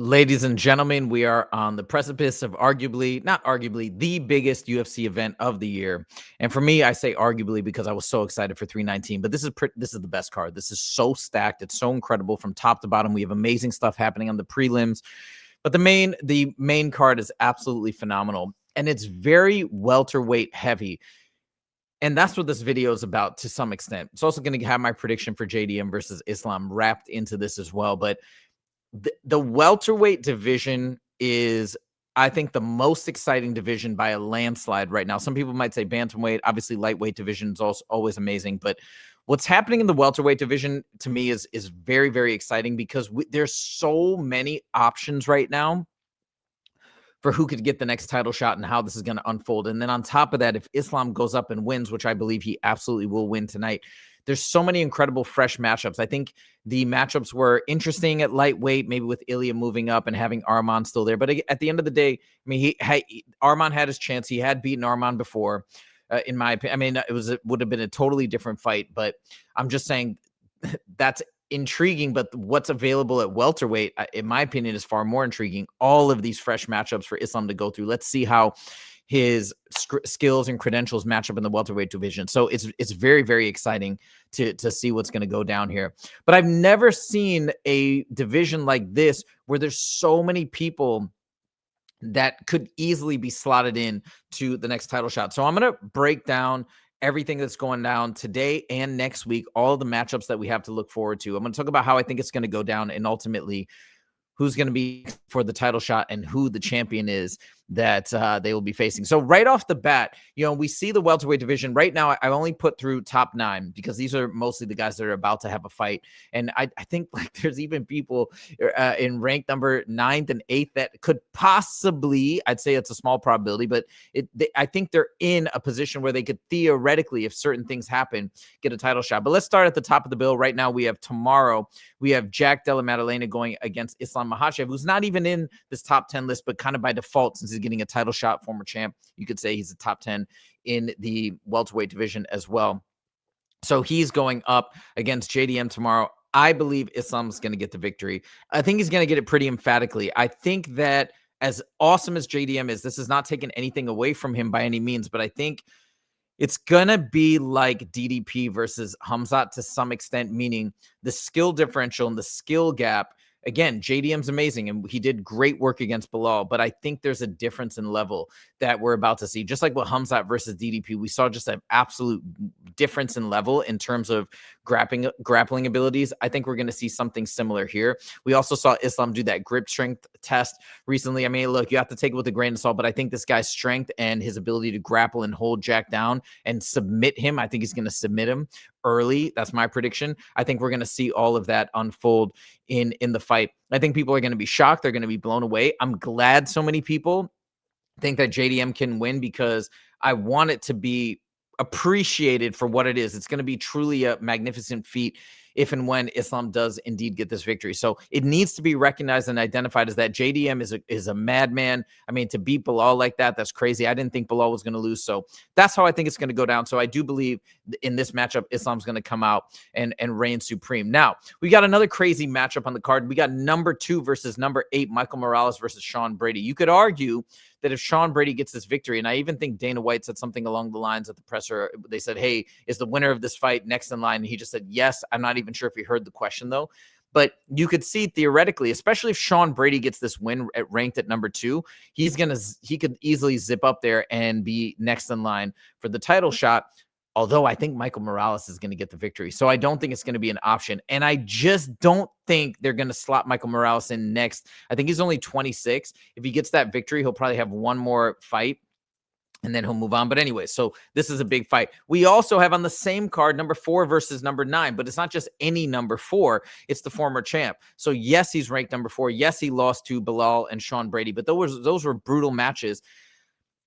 Ladies and gentlemen, we are on the precipice of not arguably, the biggest UFC event of the year. And for me, I say arguably because I was so excited for 319. But this is the best card. This is so stacked. It's so incredible from top to bottom. We have amazing stuff happening on the prelims. But the main card is absolutely phenomenal. And it's very welterweight heavy. And that's what this video is about to some extent. It's also going to have my prediction for JDM versus Islam wrapped into this as well. But the welterweight division is, I think, the most exciting division by a landslide right now. Some people might say bantamweight. Obviously, lightweight division is also always amazing. But what's happening in the welterweight division to me is very, very exciting because there's so many options right now for who could get the next title shot and how this is going to unfold. And then on top of that, if Islam goes up and wins, which I believe he absolutely will win tonight, there's so many incredible fresh matchups. I think the matchups were interesting at lightweight, maybe with Ilya moving up and having Arman still there. But at the end of the day, I mean, Arman had his chance. He had beaten Arman before, in my opinion. I mean, would have been a totally different fight. But I'm just saying that's intriguing, but what's available at welterweight, in my opinion, is far more intriguing. All of these fresh matchups for Islam to go through. Let's see how his skills and credentials match up in the welterweight division. So it's very, very exciting to see what's going to go down here. But I've never seen a division like this where there's so many people that could easily be slotted in to the next title shot. So I'm going to break down everything that's going down today and next week, all the matchups that we have to look forward to. I'm going to talk about how I think it's going to go down and ultimately who's going to be for the title shot and who the champion is that they will be facing. So right off the bat, we see the welterweight division right now. I only put through top 9 because these are mostly the guys that are about to have a fight. And I think like there's even people in rank number 9th and 8th that could possibly, I'd say it's a small probability, but I think they're in a position where they could theoretically, if certain things happen, get a title shot. But let's start at the top of the bill. Right now, we have Jack Della Maddalena going against Islam Makhachev, who's not even in this top 10 list, but kind of by default, since he's getting a title shot, former champ, you could say he's a top 10 in the welterweight division as well. So he's going up against JDM tomorrow. I believe Islam's going to get the victory. I think he's going to get it pretty emphatically. I think that as awesome as JDM is, this is not taking anything away from him by any means, but I think it's going to be like DDP versus Khamzat to some extent, meaning the skill differential and the skill gap. Again, JDM's amazing, and he did great work against Bilal, but I think there's a difference in level that we're about to see. Just like with Khamzat versus DDP, we saw just an absolute difference in level in terms of grappling abilities. I think we're going to see something similar here. We also saw Islam do that grip strength test recently. I mean, look, you have to take it with a grain of salt, but I think this guy's strength and his ability to grapple and hold Jack down and submit him, I think he's going to submit him early. That's my prediction. I think we're going to see all of that unfold in the fight. I think people are going to be shocked. They're going to be blown away. I'm glad so many people think that JDM can win because I want it to be appreciated for what it is. It's going to be truly a magnificent feat if and when Islam does indeed get this victory. So it needs to be recognized and identified as that. JDM is a madman. I mean, to beat Bilal like that, that's crazy. I didn't think Bilal was going to lose. So that's how I think it's going to go down. So I do believe in this matchup, Islam's going to come out and reign supreme. Now, we got another crazy matchup on the card. We got number 2 versus number 8, Michael Morales versus Sean Brady. You could argue that if Sean Brady gets this victory, and I even think Dana White said something along the lines at the presser, they said, hey, is the winner of this fight next in line? And he just said, yes. I'm not even sure if he heard the question, though. But you could see theoretically, especially if Sean Brady gets this win ranked at number 2, he could easily zip up there and be next in line for the title shot. Although I think Michael Morales is going to get the victory. So I don't think it's going to be an option. And I just don't think they're going to slot Michael Morales in next. I think he's only 26. If he gets that victory, he'll probably have one more fight and then he'll move on. But anyway, so this is a big fight. We also have on the same card, number 4 versus number 9, but it's not just any number 4. It's the former champ. So yes, he's ranked number 4. Yes, he lost to Bilal and Sean Brady, but those were brutal matches.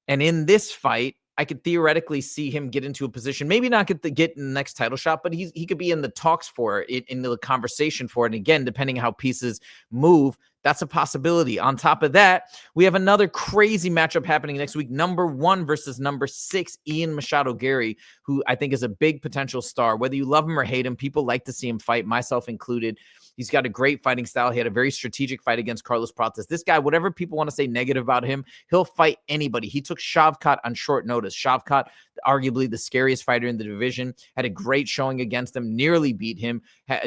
And in this fight, I could theoretically see him get into a position, maybe not get in the next title shot, but he could be in the talks for it, in the conversation for it. And again, depending on how pieces move, that's a possibility. On top of that, we have another crazy matchup happening next week. Number 1 versus number 6, Ian Garry, who I think is a big potential star. Whether you love him or hate him, people like to see him fight, myself included. He's got a great fighting style. He had a very strategic fight against Carlos Prates. This guy, whatever people want to say negative about him, he'll fight anybody. He took Shavkat on short notice. Shavkat, arguably the scariest fighter in the division, had a great showing against him, nearly beat him,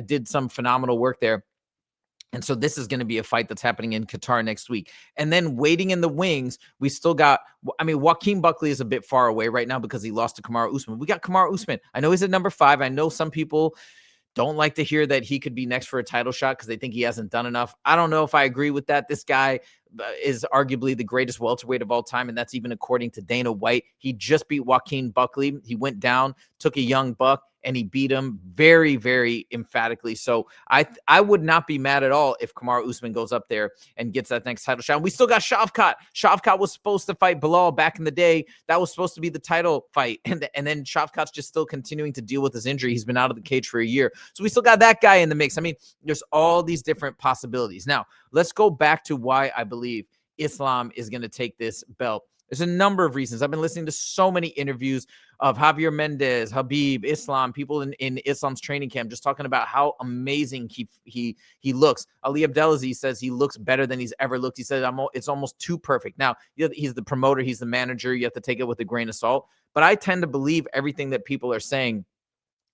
did some phenomenal work there. And so this is going to be a fight that's happening in Qatar next week. And then waiting in the wings, we still got, I mean, Joaquin Buckley is a bit far away right now because he lost to Kamaru Usman. We got Kamaru Usman. I know he's at number 5. I know some people don't like to hear that he could be next for a title shot because they think he hasn't done enough. I don't know if I agree with that. This guy is arguably the greatest welterweight of all time, and that's even according to Dana White. He just beat Joaquin Buckley. He went down, took a young buck, and he beat him very, very emphatically. So I would not be mad at all if Kamaru Usman goes up there and gets that next title shot. And we still got Shavkat. Shavkat was supposed to fight Bilal back in the day. That was supposed to be the title fight. And then Shavkat's just still continuing to deal with his injury. He's been out of the cage for a year. So we still got that guy in the mix. I mean, there's all these different possibilities. Now, let's go back to why I believe Islam is going to take this belt. There's a number of reasons. I've been listening to so many interviews of Javier Mendez, Khabib, Islam, people in Islam's training camp just talking about how amazing he looks. Ali Abdelaziz says he looks better than he's ever looked. He said it's almost too perfect. Now, he's the promoter, he's the manager. You have to take it with a grain of salt. But I tend to believe everything that people are saying.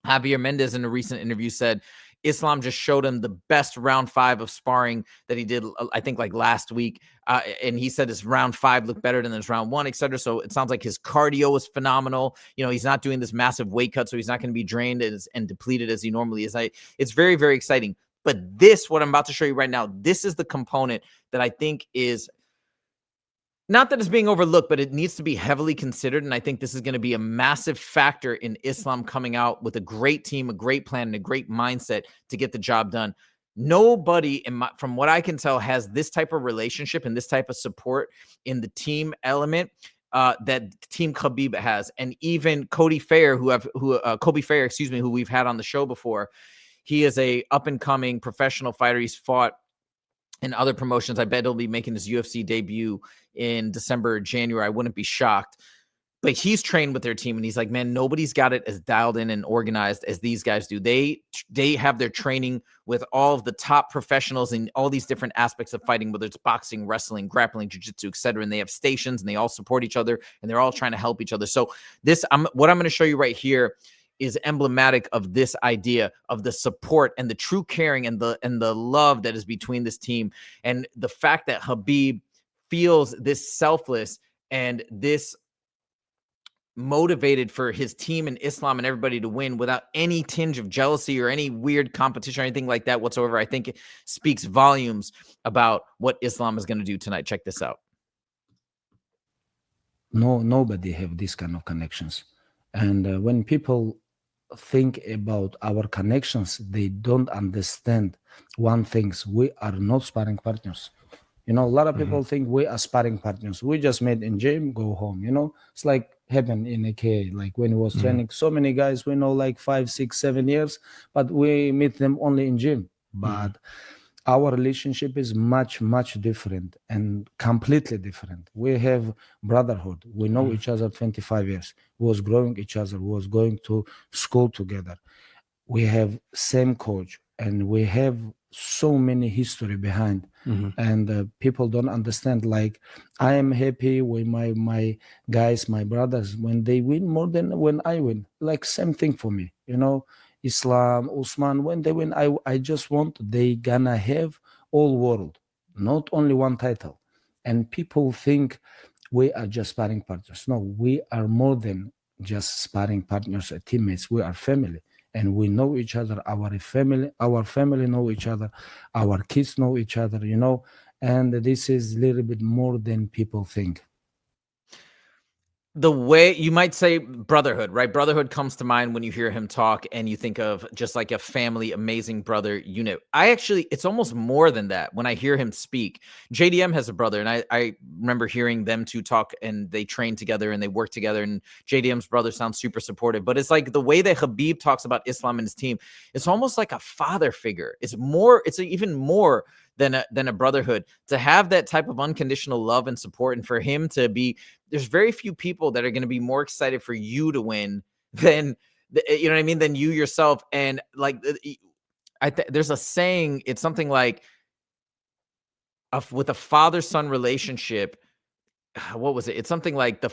Javier Mendez in a recent interview said Islam just showed him the best round 5 of sparring that he did, I think, like last week. And he said his round 5 looked better than his round 1, etc. So it sounds like his cardio is phenomenal. You know, he's not doing this massive weight cut, so he's not going to be drained and depleted as he normally is. It's very, very exciting. But what I'm about to show you right now, this is the component that I think is not that it's being overlooked, but it needs to be heavily considered. And I think this is going to be a massive factor in Islam coming out with a great team, a great plan, and a great mindset to get the job done. Nobody, from what I can tell, has this type of relationship and this type of support in the team element that Team Khabib has. And even Kobe Fair, who we've had on the show before, he is a up-and-coming professional fighter. He's fought in other promotions. I bet he'll be making his UFC debut in December or January. I wouldn't be shocked. But he's trained with their team, and he's like, man, nobody's got it as dialed in and organized as these guys do. They have their training with all of the top professionals in all these different aspects of fighting, whether it's boxing, wrestling, grappling, jiu-jitsu, etc. And they have stations, and they all support each other, and they're all trying to help each other. So what I'm going to show you right here is emblematic of this idea of the support and the true caring and the love that is between this team, and the fact that Khabib feels this selfless and this motivated for his team and Islam and everybody to win without any tinge of jealousy or any weird competition or anything like that whatsoever. I think it speaks volumes about what Islam is going to do tonight. Check this out. Nobody have these kind of connections. And when people think about our connections, they don't understand one thing: we are not sparring partners. You know, a lot of people think we are sparring partners. We just met in gym, go home. You know, it's like happened in AK. Like when he was training, so many guys we know like 5, 6, 7 years, but we meet them only in gym. But our relationship is much, much different and completely different. We have brotherhood. We know each other 25 years. We was growing each other. We was going to school together. We have same coach, and we have so many history behind. And people don't understand. Like, I am happy with my guys, my brothers, when they win more than when I win. Like, same thing for me, you know. Islam, Usman, when they win, I just want they gonna have all world, not only one title. And people think we are just sparring partners. No, we are more than just sparring partners or teammates. We are family, and we know each other. Our family know each other. Our kids know each other, you know. And this is a little bit more than people think. The way you might say brotherhood, right? Brotherhood comes to mind when you hear him talk and you think of just like a family, amazing brother unit. It's almost more than that when I hear him speak. JDM has a brother, and I remember hearing them two talk, and they train together and they work together, and JDM's brother sounds super supportive. But it's like the way that Khabib talks about Islam and his team, it's almost like a father figure. It's even more than a brotherhood, to have that type of unconditional love and support. And for him to be, there's very few people that are going to be more excited for you to win than, you know what I mean, than you yourself. And like, there's a saying, it's something like with a father-son relationship, what was it? It's something like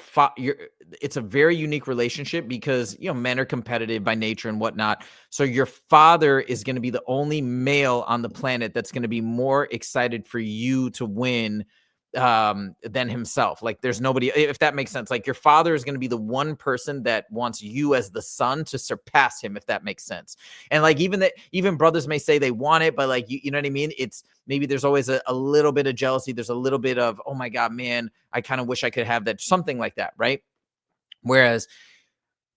it's a very unique relationship because, men are competitive by nature and whatnot. So your father is going to be the only male on the planet that's going to be more excited for you to win than himself. Like, there's nobody, if that makes sense. Like, your father is going to be the one person that wants you as the son to surpass him, if that makes sense. And like, even brothers may say they want it, but like, you know what I mean? It's maybe there's always a little bit of jealousy. There's a little bit of, oh my God, man, I kind of wish I could have that, something like that, right? Whereas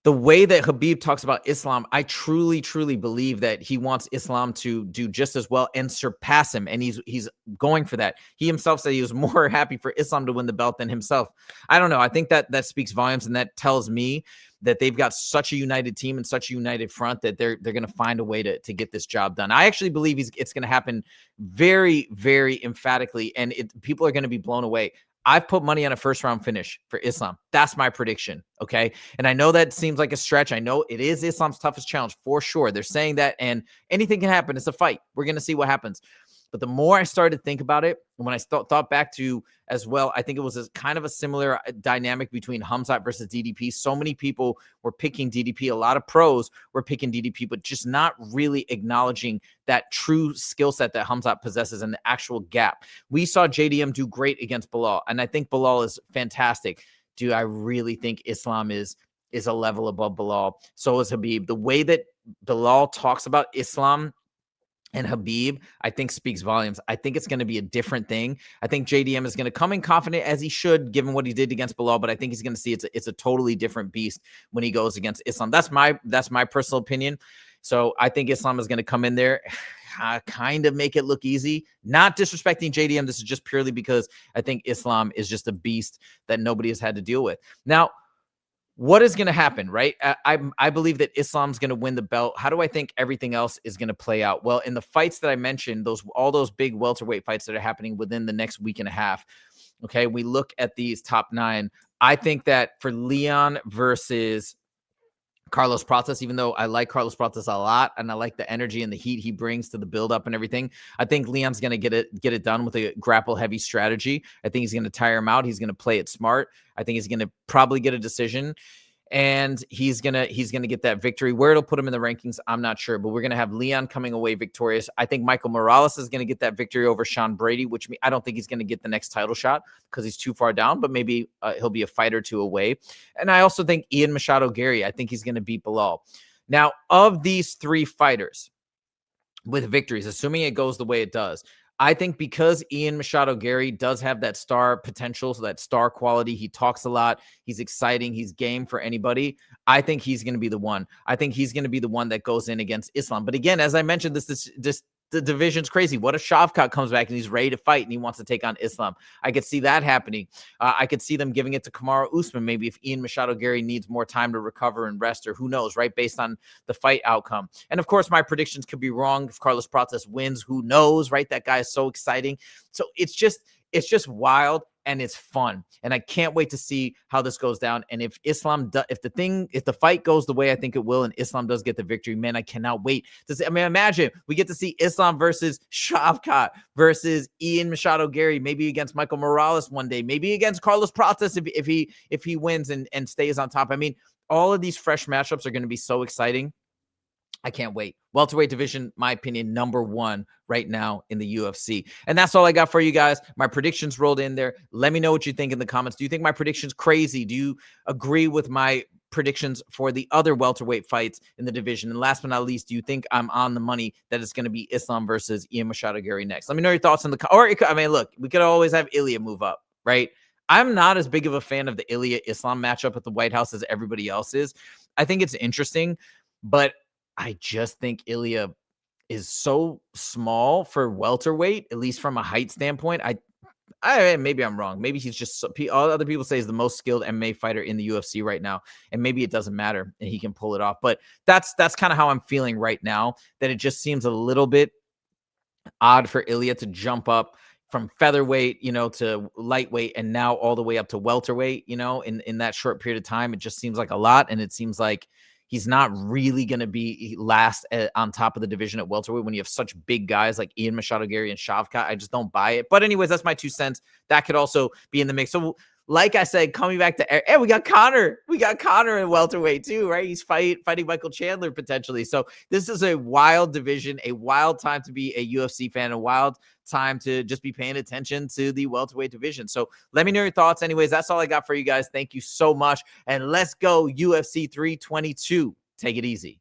the way that Khabib talks about Islam, I truly, truly believe that he wants Islam to do just as well and surpass him. And he's going for that. He himself said he was more happy for Islam to win the belt than himself. I don't know. I think that speaks volumes, and that tells me that they've got such a united team and such a united front that they're going to find a way to get this job done. I actually believe it's going to happen very, very emphatically, and people are going to be blown away. I've put money on a first round finish for Islam. That's my prediction. Okay. And I know that seems like a stretch. I know it is Islam's toughest challenge for sure. They're saying that, and anything can happen. It's a fight. We're going to see what happens. But the more I started to think about it, and when I thought back to as well, I think it was kind of a similar dynamic between Khamzat versus DDP. So many people were picking DDP. A lot of pros were picking DDP, but just not really acknowledging that true skill set that Khamzat possesses and the actual gap. We saw JDM do great against Bilal, and I think Bilal is fantastic. Do I really think Islam is a level above Bilal? So is Khabib. The way that Bilal talks about Islam and Khabib, I think, speaks volumes. I think it's going to be a different thing. I think JDM is going to come in confident, as he should, given what he did against Bilal, but I think he's going to see it's a totally different beast when he goes against Islam. That's my personal opinion. So I think Islam is going to come in there, kind of make it look easy. Not disrespecting JDM. This is just purely because I think Islam is just a beast that nobody has had to deal with. Now, what is going to happen, right? I believe that Islam's going to win the belt. How do I think everything else is going to play out? Well, in the fights that I mentioned, all those big welterweight fights that are happening within the next week and a half, okay, we look at these top 9. I think that for Leon versus Carlos Pratas, even though I like Carlos Pratas a lot and I like the energy and the heat he brings to the buildup and everything, I think Leon's going to get it done with a grapple heavy strategy. I think he's going to tire him out. He's going to play it smart. I think he's going to probably get a decision, and he's gonna get that victory. Where it'll put him in the rankings, I'm not sure, but we're gonna have Leon coming away victorious. I think Michael Morales is gonna get that victory over Sean Brady, which I don't think he's gonna get the next title shot because he's too far down, but maybe he'll be a fight or two away. And I also think Ian Garry, I think he's gonna beat Bilal. Now, of these 3 fighters with victories, assuming it goes the way it does, I think because Ian Garry does have that star potential, so that star quality, he talks a lot, he's exciting, he's game for anybody. I think he's going to be the one. I think he's going to be the one that goes in against Islam. But again, as I mentioned, the division's crazy. What if Shavkat comes back and he's ready to fight and he wants to take on Islam? I could see that happening. I could see them giving it to Kamaru Usman, maybe if Ian Garry needs more time to recover and rest, or who knows, right? Based on the fight outcome. And of course, my predictions could be wrong. If Carlos Pratas wins, who knows, right? That guy is so exciting. So it's just wild. And it's fun, and I can't wait to see how this goes down. And if if the fight goes the way I think it will, and Islam does get the victory, man, I cannot wait to see. I mean, imagine we get to see Islam versus Shavkat versus Ian Garry, maybe against Michael Morales one day, maybe against Carlos Pratas if he wins and stays on top. I mean, all of these fresh matchups are going to be so exciting. I can't wait. Welterweight division, my opinion, number 1 right now in the UFC. And that's all I got for you guys. My predictions rolled in there. Let me know what you think in the comments. Do you think my prediction's crazy? Do you agree with my predictions for the other welterweight fights in the division? And last but not least, do you think I'm on the money that it's going to be Islam versus Ian Garry next? Let me know your thoughts in the comments. Look, we could always have Ilya move up, right? I'm not as big of a fan of the Ilya-Islam matchup at the White House as everybody else is. I think it's interesting, but I just think Ilya is so small for welterweight, at least from a height standpoint. I maybe I'm wrong. Maybe he's just all other people say he's the most skilled MMA fighter in the UFC right now, and maybe it doesn't matter and he can pull it off. But that's kind of how I'm feeling right now. That it just seems a little bit odd for Ilya to jump up from featherweight, to lightweight, and now all the way up to welterweight, in that short period of time. It just seems like a lot, and it seems like he's not really going to be last on top of the division at welterweight when you have such big guys like Ian Garry and Shavkat. I just don't buy it. But anyways, that's my 2 cents. That could also be in the mix. So like I said, coming back to, hey, we got Conor. We got Conor in welterweight too, right? He's fighting Michael Chandler potentially. So this is a wild division, a wild time to be a UFC fan, a wild time to just be paying attention to the welterweight division. So let me know your thoughts. Anyways, that's all I got for you guys. Thank you so much. And let's go UFC 322. Take it easy.